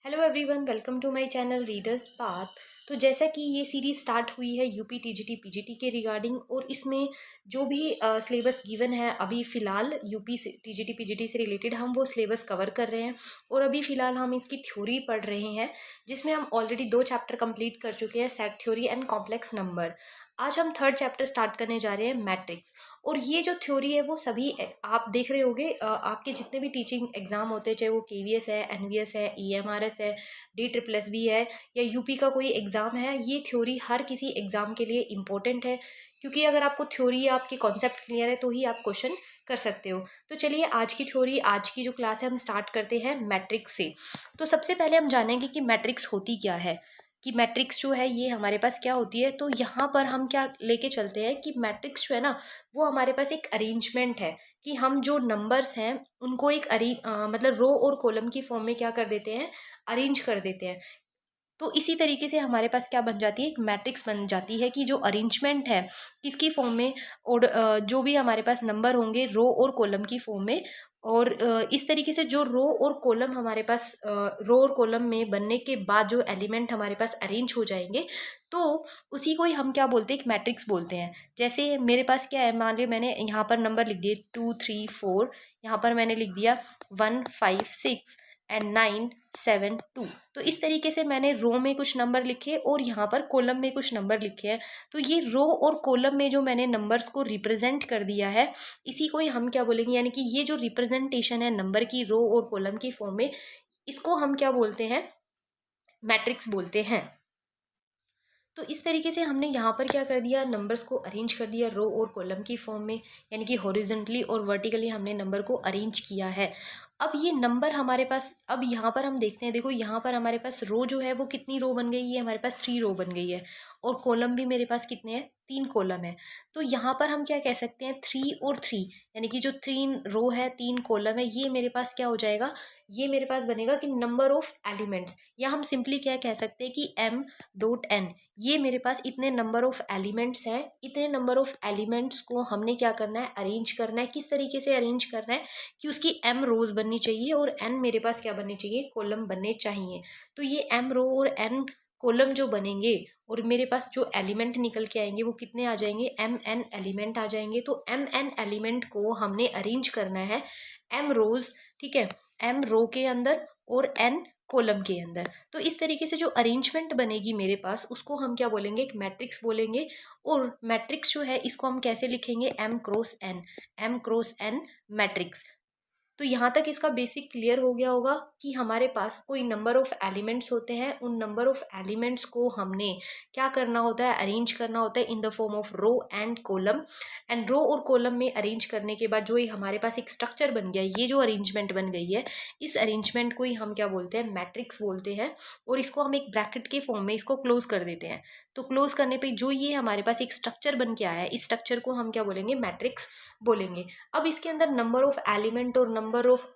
Hello everyone, welcome to my channel readers path. तो जैसा कि ये सीरीज स्टार्ट हुई है यूपी टीजीटी पीजीटी के रिगार्डिंग, और इसमें जो भी सिलेबस गिवन है अभी फ़िलहाल यूपी से टीजीटी पीजीटी से रिलेटेड हम वो सिलेबस कवर कर रहे हैं। और अभी फ़िलहाल हम इसकी थ्योरी पढ़ रहे हैं, जिसमें हम ऑलरेडी 2 चैप्टर कंप्लीट कर चुके हैं, set theory and complex number. आज हम थर्ड चैप्टर स्टार्ट करने जा रहे हैं, मैट्रिक्स। और ये जो थ्योरी है वो सभी आप देख रहे होंगे, आपके जितने भी टीचिंग एग्जाम होते हैं, चाहे वो केवीएस है, एनवीएस है, ईएमआरएस है, डी ट्रिपल एस बी है, या यूपी का कोई एग्जाम है, ये थ्योरी हर किसी एग्जाम के लिए इम्पोर्टेंट है। क्योंकि अगर आपको थ्योरी या आपकी कॉन्सेप्ट क्लियर है तो ही आप क्वेश्चन कर सकते हो। तो चलिए आज की थ्योरी, आज की जो क्लास है, हम स्टार्ट करते हैं मैट्रिक्स से। तो सबसे पहले हम जानेंगे कि मैट्रिक्स होती क्या है, कि मैट्रिक्स जो है ये हमारे पास क्या होती है। तो यहाँ पर हम क्या लेके चलते हैं कि मैट्रिक्स जो है ना, वो हमारे पास एक अरेंजमेंट है, कि हम जो नंबर्स हैं उनको एक मतलब रो और कॉलम की फॉर्म में क्या कर देते हैं, अरेंज कर देते हैं। तो इसी तरीके से हमारे पास क्या बन जाती है, एक मैट्रिक्स बन जाती है, कि जो अरेंजमेंट है किसकी फॉर्म में, और जो भी हमारे पास नंबर होंगे रो और कॉलम की फॉर्म में। और इस तरीके से जो रो और कॉलम हमारे पास रो और कॉलम में बनने के बाद जो एलिमेंट हमारे पास अरेंज हो जाएंगे, तो उसी को ही हम क्या बोलते हैं, एक मैट्रिक्स बोलते हैं। जैसे मेरे पास क्या है, मान लीजिए मैंने यहाँ पर नंबर लिख दिए 2 3 4, यहाँ पर मैंने लिख दिया 1 5 6 एंड 9 7 2। तो इस तरीके से मैंने रो में कुछ नंबर लिखे और यहाँ पर कॉलम में कुछ नंबर लिखे हैं। तो ये रो और कॉलम में जो मैंने नंबर्स को रिप्रेजेंट कर दिया है, इसी को ही हम क्या बोलेंगे, यानी कि ये जो रिप्रेजेंटेशन है नंबर की रो और कॉलम की फॉर्म में, इसको हम क्या बोलते हैं, मैट्रिक्स बोलते हैं। तो इस तरीके से हमने यहाँ पर क्या कर दिया, नंबर्स को अरेंज कर दिया रो और कॉलम की फॉर्म में, यानी कि हॉरिजॉन्टली और वर्टिकली हमने नंबर को अरेंज किया है। अब ये नंबर हमारे पास, अब यहाँ पर हम देखते हैं, देखो यहाँ पर हमारे पास रो जो है वो कितनी रो बन गई है, हमारे पास 3 रो बन गई है। और कॉलम भी मेरे पास कितने हैं, 3 कॉलम है। तो यहाँ पर हम क्या कह सकते हैं, 3 और 3, यानी कि जो 3 रो है 3 कॉलम है, ये मेरे पास क्या हो जाएगा, ये मेरे पास बनेगा कि नंबर ऑफ एलिमेंट्स, या हम सिंपली क्या कह सकते हैं कि m.n। ये मेरे पास इतने नंबर ऑफ एलिमेंट्स हैं, इतने नंबर ऑफ एलिमेंट्स को हमने क्या करना है, अरेंज करना है। किस तरीके से अरेंज करना है, कि उसकी m रोज बननी चाहिए और n मेरे पास क्या बननी चाहिए, कॉलम बनने चाहिए। तो ये m रो और n कॉलम जो बनेंगे, और मेरे पास जो एलिमेंट निकल के आएंगे वो कितने आ जाएंगे, mn एलिमेंट आ जाएंगे। तो mn एलिमेंट को हमने अरेंज करना है m रोज, ठीक है, m रो के अंदर और n कॉलम के अंदर। तो इस तरीके से जो अरेंजमेंट बनेगी मेरे पास, उसको हम क्या बोलेंगे, एक मैट्रिक्स बोलेंगे। और मैट्रिक्स जो है इसको हम कैसे लिखेंगे, m×n, m×n मैट्रिक्स। तो यहाँ तक इसका बेसिक क्लियर हो गया होगा, कि हमारे पास कोई नंबर ऑफ एलिमेंट्स होते हैं, उन नंबर ऑफ एलिमेंट्स को हमने क्या करना होता है, अरेंज करना होता है in the form of row and column. And row और कॉलम में अरेंज करने के बाद जो ये हमारे पास एक स्ट्रक्चर बन गया, ये जो अरेंजमेंट बन गई है, इस अरेंजमेंट को ही हम क्या बोलते हैं, मैट्रिक्स बोलते हैं। और इसको हम एक ब्रैकेट के फॉर्म में इसको क्लोज कर देते हैं। तो क्लोज करने पे जो ये हमारे पास एक स्ट्रक्चर बन के आया है, इस स्ट्रक्चर को हम क्या बोलेंगे, मैट्रिक्स बोलेंगे। अब इसके अंदर नंबर ऑफ एलिमेंट और नंबर ऑफ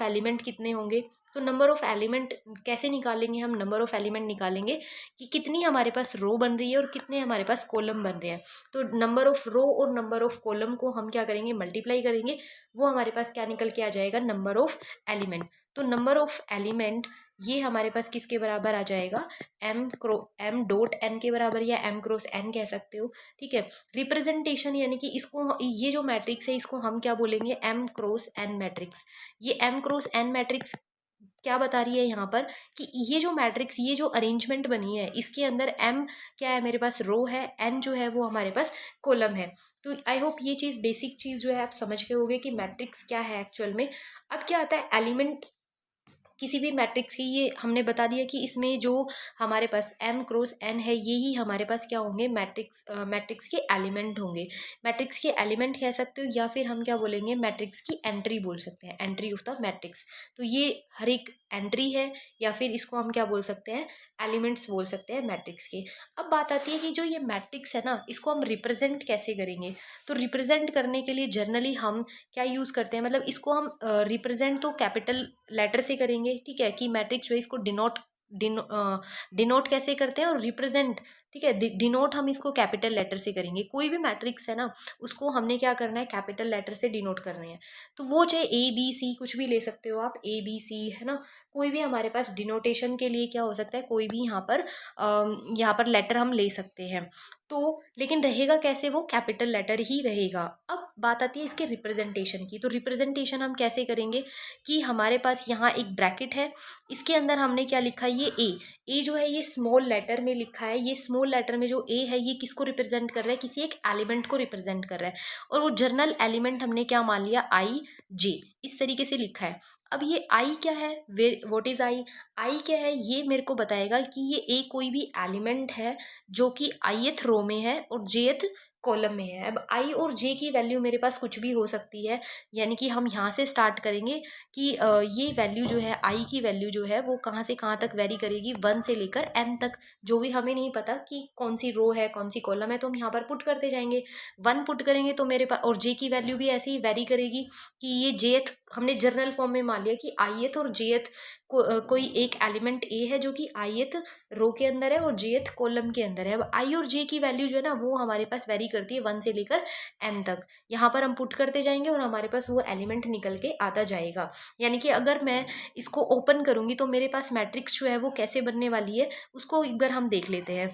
एलिमेंट कितने होंगे, तो नंबर ऑफ एलिमेंट कैसे निकालेंगे, हम नंबर ऑफ एलिमेंट निकालेंगे कि कितनी हमारे पास रो बन रही है और कितने हमारे पास कॉलम बन रहे हैं। तो नंबर ऑफ रो और नंबर ऑफ कॉलम को हम क्या करेंगे, मल्टीप्लाई करेंगे। वो हमारे पास क्या निकल के आ जाएगा, नंबर ऑफ एलिमेंट। तो नंबर ऑफ एलिमेंट ये हमारे पास किसके बराबर आ जाएगा, m.n के बराबर, या m×n कह सकते हो, ठीक है। रिप्रेजेंटेशन, यानी कि इसको, ये जो मैट्रिक्स है इसको हम क्या बोलेंगे, m×n मैट्रिक्स। ये m×n मैट्रिक्स क्या बता रही है यहाँ पर, कि ये जो मैट्रिक्स, ये जो अरेंजमेंट बनी है, इसके अंदर m क्या है, मेरे पास रो है, n जो है वो हमारे पास कॉलम है। तो आई होप ये चीज़, बेसिक चीज़ जो है आप समझ गए होगे कि मैट्रिक्स क्या है एक्चुअल में। अब क्या आता है, एलिमेंट किसी भी मैट्रिक्स की, ये हमने बता दिया कि इसमें जो हमारे पास m×n है, ये ही हमारे पास क्या होंगे, मैट्रिक्स के एलिमेंट होंगे। मैट्रिक्स के एलिमेंट कह सकते हो, या फिर हम क्या बोलेंगे, मैट्रिक्स की एंट्री बोल सकते हैं, एंट्री ऑफ द मैट्रिक्स। तो ये हर एक एंट्री है, या फिर इसको हम क्या बोल सकते हैं, एलिमेंट्स बोल सकते हैं मैट्रिक्स के। अब बात आती है कि जो ये मैट्रिक्स है ना, इसको हम रिप्रेजेंट कैसे करेंगे। तो रिप्रेजेंट करने के लिए जनरली हम क्या यूज़ करते हैं, मतलब इसको हम रिप्रेजेंट तो कैपिटल लेटर से करेंगे, ठीक है, कि मैट्रिक्स जो है इसको डिनोट कैसे करते हैं, और रिप्रेजेंट ठीक है। डिनोट हम इसको कैपिटल लेटर से करेंगे। कोई भी मैट्रिक्स है ना, उसको हमने क्या करना है, कैपिटल लेटर से डिनोट करने हैं। तो वो चाहे ए बी सी कुछ भी ले सकते हो आप, ए बी सी है ना, कोई भी हमारे पास डिनोटेशन के लिए क्या हो सकता है, कोई भी यहाँ पर लेटर हम ले सकते हैं। तो लेकिन रहेगा कैसे, वो कैपिटल लेटर ही रहेगा। अब बात आती है इसके रिप्रेजेंटेशन की। तो रिप्रेजेंटेशन हम कैसे करेंगे कि हमारे पास यहाँ एक ब्रैकेट है, इसके अंदर हमने क्या लिखा है, ये ए जो है ये स्मॉल लेटर में लिखा है। ये स्मॉल लेटर में जो ए है ये किसको रिप्रेजेंट कर रहा है, किसी एक एलिमेंट को रिप्रेजेंट कर रहा है। और वो जर्नल एलिमेंट हमने क्या मान लिया, आई जे, इस तरीके से लिखा है। अब ये आई क्या है, व्हाट इज आई, आई क्या है, ये मेरे को बताएगा कि ये ए कोई भी एलिमेंट है जो कि आईएथ रो में है और जेथ कॉलम में है। अब आई और जे की वैल्यू मेरे पास कुछ भी हो सकती है, यानी कि हम यहाँ से स्टार्ट करेंगे कि ये वैल्यू जो है, आई की वैल्यू जो है वो कहाँ से कहाँ तक वेरी करेगी, 1 से लेकर n तक। जो भी हमें नहीं पता कि कौन सी रो है कौन सी कॉलम है, तो हम यहाँ पर पुट करते जाएंगे। 1 पुट करेंगे तो मेरे पास, और जे की वैल्यू भी ऐसे ही वेरी करेगी कि ये जेथ हमने जर्नल फॉर्म में मान लिया कि आईएथ और जेथ कोई एक एलिमेंट ए है जो कि आईएथ रो के अंदर है और जेथ कॉलम के अंदर है। अब आई और जे की वैल्यू जो है ना वो हमारे पास वेरी करती है 1 से लेकर n तक। यहाँ पर हम पुट करते जाएंगे और हमारे पास वो एलिमेंट निकल के आता जाएगा। यानी कि अगर मैं इसको ओपन करूंगी तो मेरे पास मैट्रिक्स जो है वो कैसे बनने वाली है, उसको एक बार हम देख लेते हैं।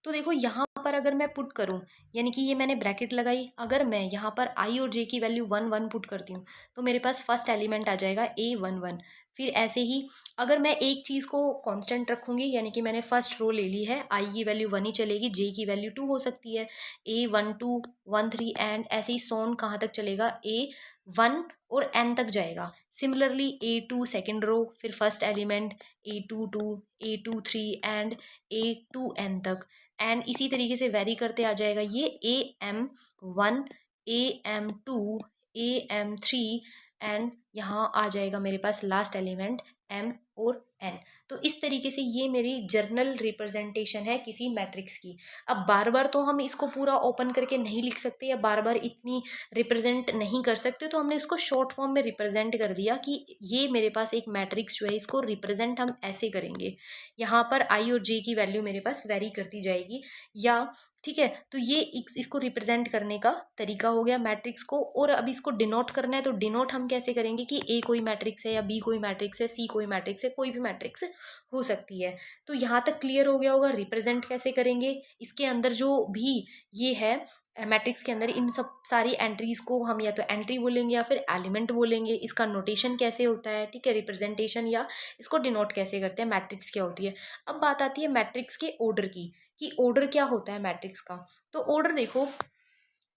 तो देखो यहाँ पर अगर मैं पुट करूँ, यानी कि ये मैंने ब्रैकेट लगाई, अगर मैं यहाँ पर आई और जे की वैल्यू 1 1 पुट करती हूँ तो मेरे पास फर्स्ट एलिमेंट आ जाएगा A11। फिर ऐसे ही अगर मैं एक चीज़ को कांस्टेंट रखूँगी, यानी कि मैंने फर्स्ट रो ले ली है, आई की वैल्यू 1 ही चलेगी, जे की वैल्यू 2 हो सकती है, A12 13 एंड ऐसे ही सोन कहाँ तक चलेगा, A1 और n तक जाएगा। सिमिलरली A2 सेकेंड रो, फिर first element A22 A23 and A2n तक, एंड इसी तरीके से वेरी करते आ जाएगा ये AM1 AM2 AM3 एंड यहाँ आ जाएगा मेरे पास लास्ट एलिमेंट M और N। तो इस तरीके से ये मेरी जर्नल रिप्रेजेंटेशन है किसी मैट्रिक्स की। अब बार बार तो हम इसको पूरा ओपन करके नहीं लिख सकते या बार बार इतनी रिप्रेजेंट नहीं कर सकते, तो हमने इसको शॉर्ट फॉर्म में रिप्रेजेंट कर दिया कि ये मेरे पास एक मैट्रिक्स जो है इसको रिप्रेजेंट हम ऐसे करेंगे। यहाँ पर आई और जे की वैल्यू मेरे पास वेरी करती जाएगी, या ठीक है। तो ये इसको रिप्रेजेंट करने का तरीका हो गया मैट्रिक्स को। और अब इसको डिनोट करना है, तो डिनोट हम कैसे करेंगे कि ए कोई मैट्रिक्स है या बी कोई मैट्रिक्स है, सी कोई मैट्रिक्स है, कोई भी मैट्रिक्स हो सकती है। तो यहाँ तक क्लियर हो गया होगा रिप्रेजेंट कैसे करेंगे। इसके अंदर जो भी ये है मैट्रिक्स के अंदर, इन सब सारी एंट्रीज को हम या तो एंट्री बोलेंगे या फिर एलिमेंट बोलेंगे। इसका नोटेशन कैसे होता है, ठीक है, रिप्रेजेंटेशन, या इसको डिनोट कैसे करते हैं, मैट्रिक्स क्या होती है। अब बात आती है मैट्रिक्स के ऑर्डर की, कि ऑर्डर क्या होता है मैट्रिक्स का। तो ऑर्डर देखो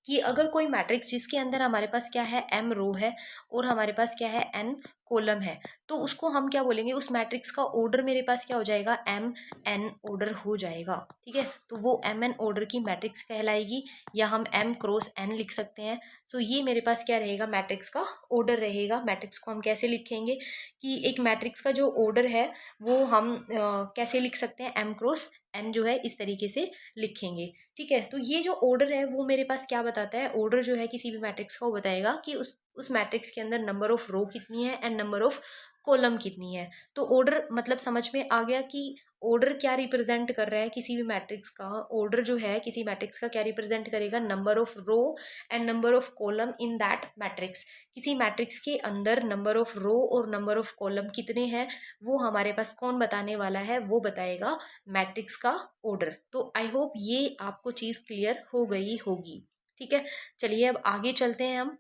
कि अगर कोई मैट्रिक्स जिसके अंदर हमारे पास क्या है, m रो है और हमारे पास क्या है, n कॉलम है, तो उसको हम क्या बोलेंगे, उस मैट्रिक्स का ऑर्डर मेरे पास क्या हो जाएगा, m n ऑर्डर हो जाएगा। ठीक है, तो वो m n ऑर्डर की मैट्रिक्स कहलाएगी, या हम m क्रॉस n लिख सकते हैं। सो ये मेरे पास क्या रहेगा, मैट्रिक्स का ऑर्डर रहेगा। मैट्रिक्स को हम कैसे लिखेंगे कि एक मैट्रिक्स का जो ऑर्डर है वो हम कैसे लिख सकते हैं, m क्रॉस n जो है इस तरीके से लिखेंगे। ठीक है, तो ये जो ऑर्डर है वो मेरे पास क्या बताता है, ऑर्डर जो है किसी भी मैट्रिक्स का वो बताएगा कि उस मैट्रिक्स के अंदर नंबर ऑफ रो कितनी है एंड नंबर ऑफ कॉलम कितनी है। तो ऑर्डर मतलब समझ में आ गया कि ऑर्डर क्या रिप्रेजेंट कर रहा है किसी भी मैट्रिक्स का। ऑर्डर जो है किसी मैट्रिक्स का क्या रिप्रेजेंट करेगा, number of row and number of column in that matrix. किसी मैट्रिक्स के अंदर नंबर ऑफ रो और नंबर ऑफ कॉलम कितने हैं वो हमारे पास कौन बताने वाला है, वो बताएगा मैट्रिक्स का ऑर्डर। तो आई होप ये आपको चीज़ क्लियर हो गई होगी। ठीक है, चलिए अब आगे चलते हैं हम।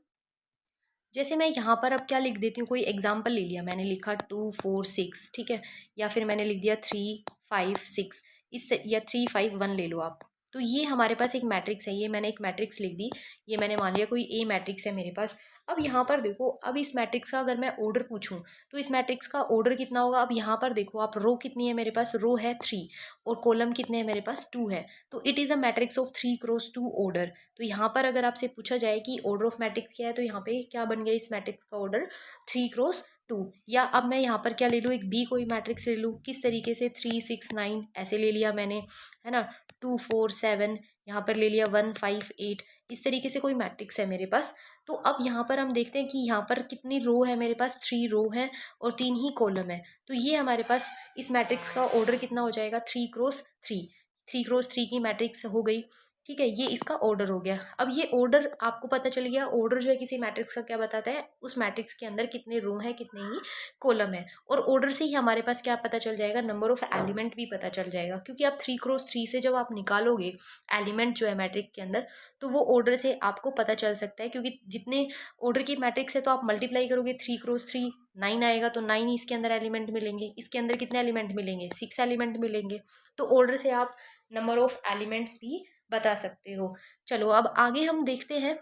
जैसे मैं यहाँ पर अब क्या लिख देती हूँ, कोई एग्जाम्पल ले लिया, मैंने लिखा 2 4 6, ठीक है, या फिर मैंने लिख दिया 3 5 6, इस या 3 5 1 ले लो आप। तो ये हमारे पास एक मैट्रिक्स है, ये मैंने एक मैट्रिक्स लिख दी, ये मैंने मान लिया कोई ए मैट्रिक्स है मेरे पास। अब यहाँ पर देखो, अब इस मैट्रिक्स का अगर मैं ऑर्डर पूछूं तो इस मैट्रिक्स का ऑर्डर कितना होगा। अब यहाँ पर देखो आप, रो कितनी है मेरे पास, रो है 3 और कॉलम कितने हैं मेरे पास 2 है। तो it is a matrix of 3 cross 2 order. तो यहाँ पर अगर आपसे पूछा जाए कि ऑर्डर ऑफ मैट्रिक्स क्या है, तो यहाँ पे क्या बन गया इस मैट्रिक्स का ऑर्डर, 3 क्रॉस 2। या अब मैं यहाँ पर क्या ले लूँ, एक बी कोई मैट्रिक्स ले लूँ, किस तरीके से 3 6 9 ऐसे ले लिया मैंने, है ना, 2 4 7, यहाँ पर ले लिया 1 5 8, इस तरीके से कोई मैट्रिक्स है मेरे पास। तो अब यहाँ पर हम देखते हैं कि यहाँ पर कितनी रो है मेरे पास, 3 रो है और 3 ही कॉलम है। तो ये हमारे पास इस मैट्रिक्स का ऑर्डर कितना हो जाएगा, 3 क्रॉस 3। 3x3 की मैट्रिक्स हो गई, ठीक है, ये इसका ऑर्डर हो गया। अब ये ऑर्डर आपको पता चल गया, ऑर्डर जो है किसी मैट्रिक्स का क्या बताता है, उस मैट्रिक्स के अंदर कितने रो है कितने ही कॉलम है, और ऑर्डर से ही हमारे पास क्या पता चल जाएगा, नंबर ऑफ एलिमेंट भी पता चल जाएगा। क्योंकि आप 3x3 से जब आप निकालोगे एलिमेंट जो है मैट्रिक्स के अंदर, तो वो ऑर्डर से आपको पता चल सकता है। क्योंकि जितने ऑर्डर की मैट्रिक्स है तो आप मल्टीप्लाई करोगे, 3x3 9 आएगा, तो 9 इसके अंदर एलिमेंट मिलेंगे, इसके अंदर कितने एलिमेंट मिलेंगे, 6 एलिमेंट मिलेंगे। तो ऑर्डर से आप नंबर ऑफ एलिमेंट्स भी बता सकते हो। चलो अब आगे हम देखते हैं,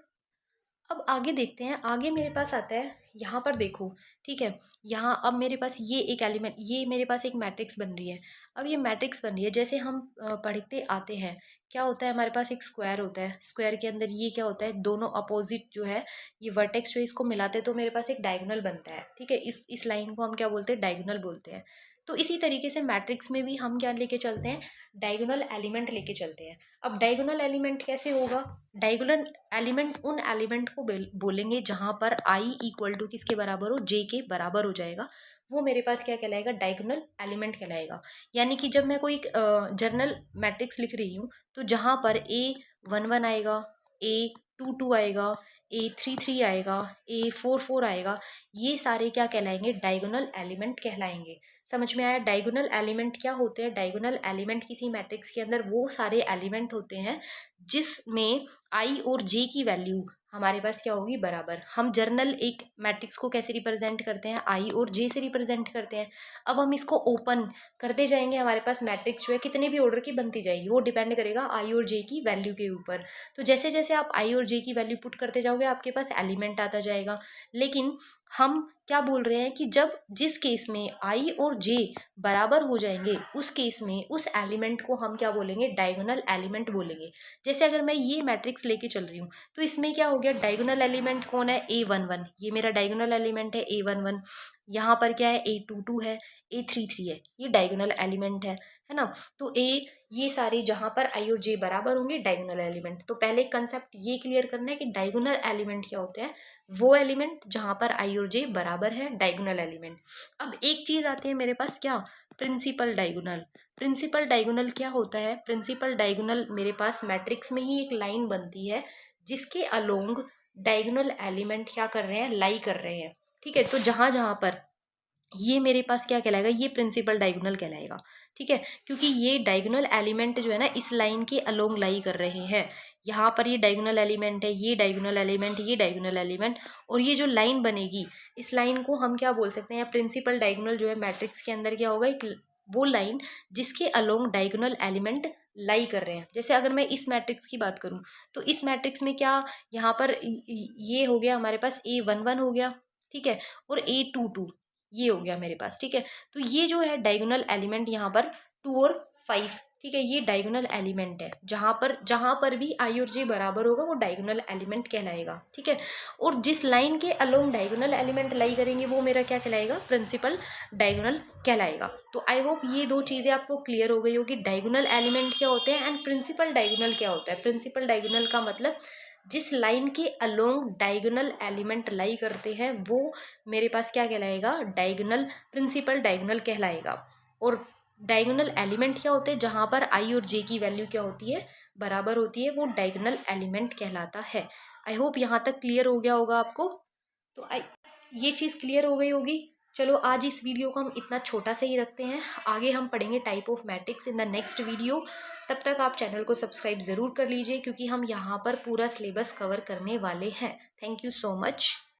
अब आगे देखते हैं, आगे मेरे पास आता है, यहाँ पर देखो, ठीक है, यहाँ अब मेरे पास ये एक एलिमेंट, ये मेरे पास एक मैट्रिक्स बन रही है। अब ये मैट्रिक्स बन रही है, जैसे हम पढ़ते आते हैं, क्या होता है, हमारे पास एक स्क्वायर होता है, स्क्वायर के अंदर ये क्या होता है, दोनों अपोजिट जो है ये वर्टेक्स जो है इसको मिलाते हैं तो मेरे पास एक डायगोनल बनता है, ठीक है, इस लाइन को हम क्या बोलते हैं, डायगोनल बोलते हैं। तो इसी तरीके से मैट्रिक्स में भी हम क्या लेके चलते हैं, डायगोनल एलिमेंट लेके चलते हैं। अब डायगोनल एलिमेंट कैसे होगा, डायगोनल एलिमेंट उन एलिमेंट को बोलेंगे जहां पर आई इक्वल टू किसके बराबर हो, जे के बराबर हो जाएगा, वो मेरे पास क्या कहलाएगा, डायगोनल एलिमेंट कहलाएगा। यानी कि जब मैं कोई जर्नल मैट्रिक्स लिख रही हूँ, तो जहां पर A11 आएगा, A22 आएगा, A33 आएगा, A44 आएगा, ये सारे क्या कहलाएंगे, डायगोनल एलिमेंट कहलाएंगे। समझ में आया, डायगोनल एलिमेंट क्या होते हैं, डायगोनल एलिमेंट किसी मैट्रिक्स के अंदर वो सारे एलिमेंट होते हैं जिसमें आई और जे की वैल्यू हमारे पास क्या होगी, बराबर। हम जर्नल एक मैट्रिक्स को कैसे रिप्रेजेंट करते हैं, आई और जे से रिप्रेजेंट करते हैं। अब हम इसको ओपन करते जाएंगे, हमारे पास मैट्रिक्स जो है कितने भी ऑर्डर की बनती जाएगी, वो डिपेंड करेगा आई और जे की वैल्यू के ऊपर। तो जैसे जैसे आप आई और जे की वैल्यू पुट करते जाओगे, आपके पास एलिमेंट आता जाएगा। लेकिन हम क्या बोल रहे हैं कि जब जिस केस में आई और जे बराबर हो जाएंगे, उस केस में उस एलिमेंट को हम क्या बोलेंगे, डायगोनल एलिमेंट बोलेंगे। जैसे अगर मैं ये मैट्रिक्स लेके चल रही हूँ, तो इसमें क्या हो गया, डायगोनल एलिमेंट कौन है, A11, ये मेरा डायगोनल एलिमेंट है A11। यहाँ पर क्या है, A22 है, A33 है, ये डायगोनल एलिमेंट है ना। तो ये सारे जहाँ पर आई और जे बराबर होंगे, डायगोनल एलिमेंट। तो पहले कंसेप्ट ये क्लियर करना है कि डायगोनल एलिमेंट क्या होते हैं, वो एलिमेंट जहाँ पर आई और जे बराबर है, डायगोनल एलिमेंट। अब एक चीज आती है मेरे पास, क्या, प्रिंसिपल डायगोनल। प्रिंसिपल डायगोनल क्या होता है, प्रिंसिपल डायगोनल मेरे पास मैट्रिक्स में ही एक लाइन बनती है जिसके अलोंग डायगोनल एलिमेंट क्या कर रहे हैं, लाई कर रहे हैं, ठीक है। तो जहां जहां पर ये मेरे पास क्या कहलाएगा, ये प्रिंसिपल डायगोनल कहलाएगा, ठीक है। क्योंकि ये डायगोनल एलिमेंट जो है ना, इस लाइन के अलोंग लाई कर रहे हैं। यहाँ पर ये डायगोनल एलिमेंट है, ये डायगोनल एलिमेंट, ये डायगोनल एलिमेंट, और ये जो लाइन बनेगी, इस लाइन को हम क्या बोल सकते हैं, प्रिंसिपल डायगोनल जो है मैट्रिक्स के अंदर क्या होगा, एक वो लाइन जिसके अलोंग डायगोनल एलिमेंट लाई कर रहे हैं। जैसे अगर मैं इस मैट्रिक्स की बात करूं, तो इस मैट्रिक्स में क्या, यहाँ पर ये हो गया हमारे पास, A11 हो गया, ठीक है, और A22 ये हो गया मेरे पास, ठीक है। तो ये जो है डायगोनल एलिमेंट यहाँ पर 2 और 5, ठीक है, ये डायगोनल एलिमेंट है। जहाँ पर भी आई और जे बराबर होगा, वो डायगोनल एलिमेंट कहलाएगा, ठीक है। और जिस लाइन के अलोंग डायगोनल एलिमेंट लाई करेंगे, वो मेरा क्या कहलाएगा, प्रिंसिपल डायगोनल कहलाएगा। तो आई होप ये दो चीज़ें आपको क्लियर हो गई होगी, डायगोनल एलिमेंट क्या होते हैं एंड प्रिंसिपल डायगोनल क्या होता है। प्रिंसिपल डायगोनल का मतलब जिस लाइन के अलोंग डायगोनल एलिमेंट लाई करते हैं, वो मेरे पास क्या कहलाएगा, डायगोनल, प्रिंसिपल डायगोनल कहलाएगा। और डायगोनल एलिमेंट क्या होते हैं, जहाँ पर आई और जे की वैल्यू क्या होती है, बराबर होती है, वो डायगोनल एलिमेंट कहलाता है। आई होप यहाँ तक क्लियर हो गया होगा आपको। तो ये चीज़ क्लियर हो गई होगी। चलो आज इस वीडियो को हम इतना छोटा सा ही रखते हैं, आगे हम पढ़ेंगे type of matrix in the next video. तब तक आप चैनल को सब्सक्राइब ज़रूर कर लीजिए, क्योंकि हम यहाँ पर पूरा सिलेबस कवर करने वाले हैं। Thank you so much.